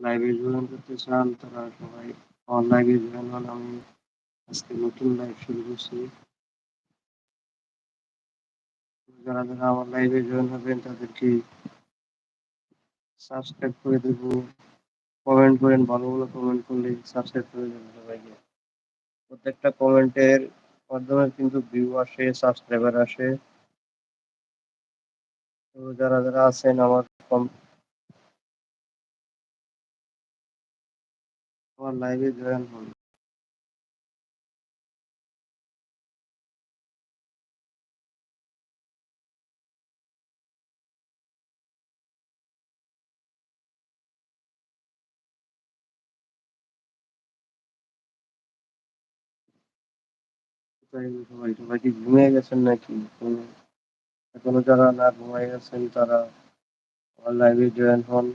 লাইভে জয়েন করতে চান তারা সবাই আমার লাইভে জয়েন হন। আমি আজকে নতুন লাইভ শুরু করছি। যারা যারা আমার লাইভে জয়েন হবেন তাদেরকে সাবস্ক্রাইব করে দেবো। কমেন্ট করেন, ভালো ভালো কমেন্ট করলে সাবস্ক্রাইব করে দেবো সবাইকে। প্রত্যেকটা কমেন্টের মাধ্যমে কিন্তু ভিউ আসে, সাবস্ক্রাইবার আসে। তো যারা যারা আছেন আমার লাইভে জয়েন হন। তাই সবাই সবাই কি ঘুমিয়ে গেছেন নাকি? এখনো যারা না ঘুমায় গেছেন তারা আমার লাইভে জয়েন হন।